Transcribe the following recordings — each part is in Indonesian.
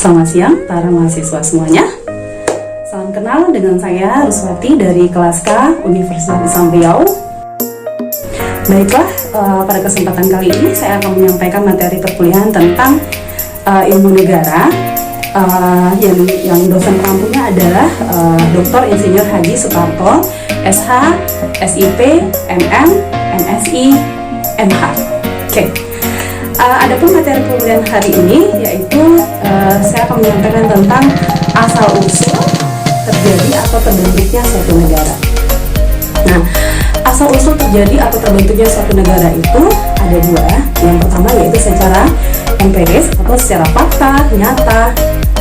Selamat siang para mahasiswa semuanya. Salam kenal dengan saya Ruswati dari kelas K Universitas Islam Riau. Baiklah, pada kesempatan kali ini saya akan menyampaikan materi perkuliahan tentang ilmu negara. Yang dosen pengampunya adalah Dr. Insinyur Haji Suparto, SH, SIP, MM, MSI, MH. Oke. Adapun materi perkuliahan hari ini yaitu saya akan menyampaikan tentang asal-usul terjadi atau terbentuknya suatu negara. Nah, asal-usul terjadi atau terbentuknya suatu negara itu ada dua. Yang pertama yaitu secara empiris atau secara fakta, nyata,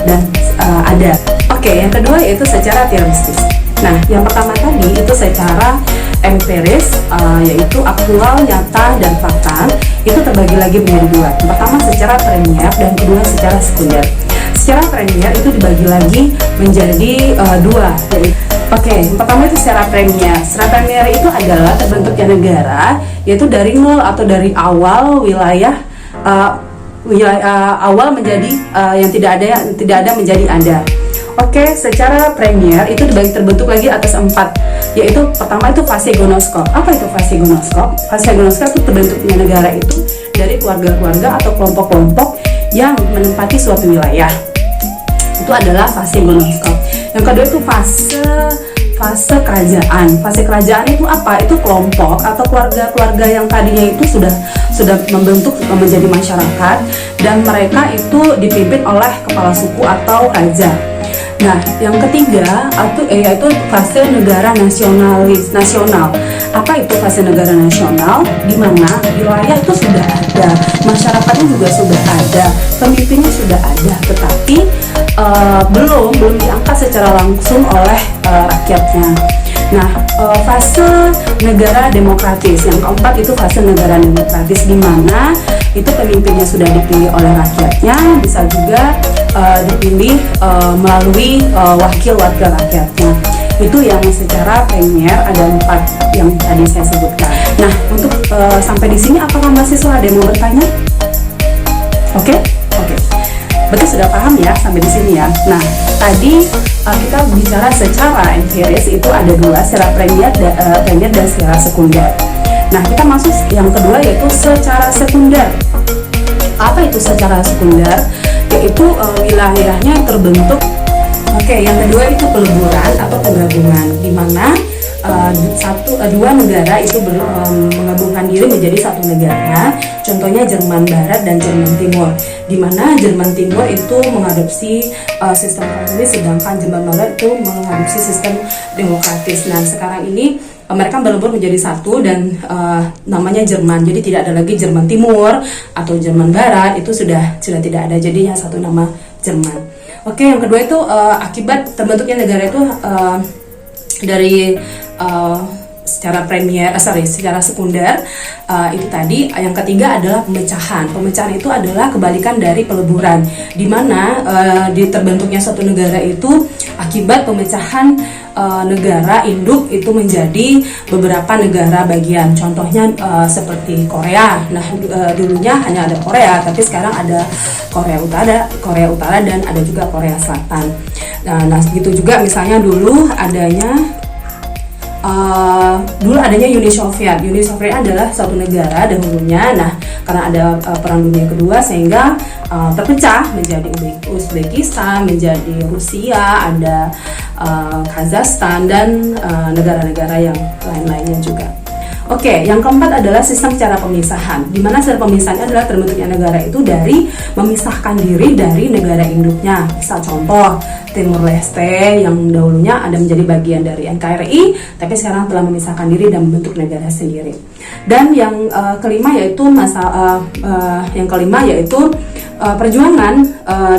dan ada. Oke, yang kedua yaitu secara teoristis. Nah, yang pertama tadi itu secara empiris, yaitu aktual, nyata, dan fakta. Itu terbagi lagi menjadi dua. Yang pertama secara premier dan kedua secara sekunder. Secara premier itu dibagi lagi menjadi dua. Oke, yang pertama itu secara premier. Secara premier itu adalah terbentuknya negara, yaitu dari nol atau dari awal wilayah awal menjadi yang tidak ada menjadi ada. Oke, secara premier itu terbentuk lagi atas 4, yaitu pertama itu fase gonoskop. Apa itu fase gonoskop? Fase gonoskop itu terbentuknya negara itu dari keluarga-keluarga atau kelompok-kelompok yang menempati suatu wilayah. Itu adalah fase gonoskop. Yang kedua itu fase kerajaan. Fase kerajaan itu apa? Itu kelompok atau keluarga-keluarga yang tadinya itu sudah membentuk menjadi masyarakat, dan mereka itu dipimpin oleh kepala suku atau raja. Nah, yang ketiga yaitu fase negara nasional. Apa itu fase negara nasional? Di mana wilayah itu sudah ada, masyarakatnya juga sudah ada, pemimpinnya sudah ada, tetapi belum diangkat secara langsung oleh rakyatnya. Nah, fase negara demokratis. Yang keempat itu fase negara demokratis, di mana itu pemimpinnya sudah dipilih oleh rakyatnya, bisa juga dipilih melalui wakil-wakil rakyatnya. Itu yang secara premier ada 4 yang tadi saya sebutkan. Nah, untuk sampai di sini apakah mahasiswa ada yang mau bertanya? Oke. Berarti sudah paham ya sampai di sini ya. Nah, tadi kita bicara secara empiris itu ada dua, secara premier dan secara sekunder. Nah, kita masuk yang kedua yaitu secara sekunder. Apa itu secara sekunder? Yaitu wilayahnya yang terbentuk. Oke, yang kedua itu peleburan atau penggabungan, di mana dua negara itu menggabungkan diri menjadi satu negara. Contohnya Jerman Barat dan Jerman Timur, di mana Jerman Timur itu mengadopsi sistem komunis, sedangkan Jerman Barat itu mengadopsi sistem demokratis. Nah, sekarang ini mereka berlebur menjadi satu dan namanya Jerman. Jadi tidak ada lagi Jerman Timur atau Jerman Barat, itu sudah tidak ada. Jadinya satu nama Jerman. Oke, yang kedua itu akibat terbentuknya negara itu dari secara sekunder, itu tadi. Yang ketiga adalah pemecahan. Pemecahan itu adalah kebalikan dari peleburan, di mana terbentuknya suatu negara itu akibat pemecahan negara induk itu menjadi beberapa negara bagian. Contohnya seperti Korea. Nah, dulunya hanya ada Korea, tapi sekarang ada Korea Utara dan ada juga Korea Selatan. Nah, begitu juga misalnya dulu adanya Uni Soviet. Uni Soviet adalah suatu negara dahulunya. Nah, karena ada Perang Dunia Kedua sehingga terpecah menjadi Uzbekistan, menjadi Rusia, ada Kazakhstan, dan negara-negara yang lain-lainnya juga. Oke, yang keempat adalah sistem secara pemisahan, di mana secara pemisahannya adalah terbentuknya negara itu dari memisahkan diri dari negara induknya. Misal contoh Timur Leste yang dahulunya ada menjadi bagian dari NKRI, tapi sekarang telah memisahkan diri dan membentuk negara sendiri. Dan yang kelima yaitu perjuangan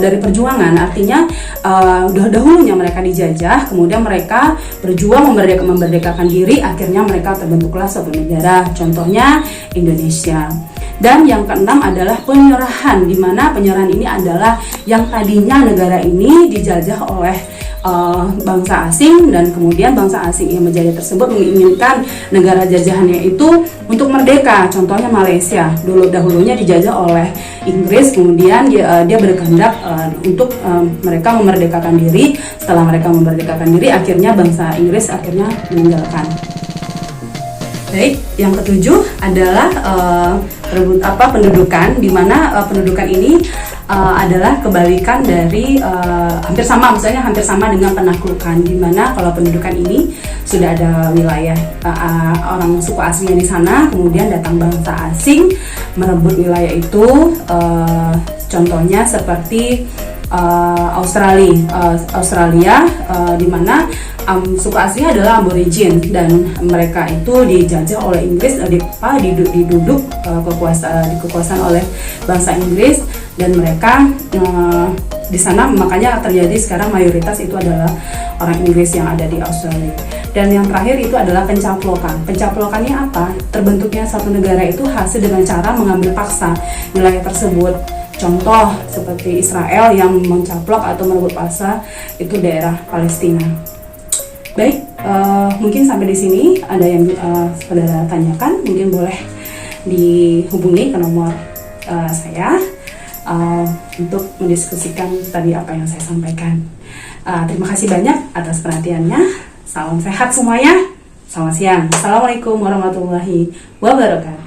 dari perjuangan, artinya dahulunya mereka dijajah, kemudian mereka berjuang memerdekakan diri, akhirnya mereka terbentuklah suatu negara, contohnya Indonesia. Dan yang keenam adalah penyerahan, di mana penyerahan ini adalah yang tadinya negara ini dijajah oleh bangsa asing, dan kemudian bangsa asing yang menjajah tersebut menginginkan negara jajahannya itu untuk merdeka. Contohnya Malaysia, dahulunya dijajah oleh Inggris, kemudian dia berkehendak untuk mereka memerdekakan diri. Setelah mereka memerdekakan diri, akhirnya bangsa Inggris akhirnya meninggalkan. Baik, yang ketujuh adalah pendudukan, di mana pendudukan ini adalah kebalikan dari hampir sama dengan penaklukan, di mana kalau pendudukan ini sudah ada wilayah orang suku aslinya di sana, kemudian datang bangsa asing merebut wilayah itu. Contohnya seperti Australia, di mana suku aslinya adalah Aborigin, dan mereka itu dijajah oleh Inggris, diduduk kekuasaan oleh bangsa Inggris, dan mereka di sana makanya terjadi sekarang mayoritas itu adalah orang Inggris yang ada di Australia. Dan yang terakhir itu adalah pencaplokan. Pencaplokannya apa? Terbentuknya satu negara itu hasil dengan cara mengambil paksa wilayah tersebut. Contoh seperti Israel yang mencaplok atau merebut paksa itu daerah Palestina. Baik, mungkin sampai di sini ada yang saudara tanyakan, mungkin boleh dihubungi ke nomor saya untuk mendiskusikan tadi apa yang saya sampaikan. Terima kasih banyak atas perhatiannya. Salam sehat semuanya. Selamat siang. Assalamualaikum warahmatullahi wabarakatuh.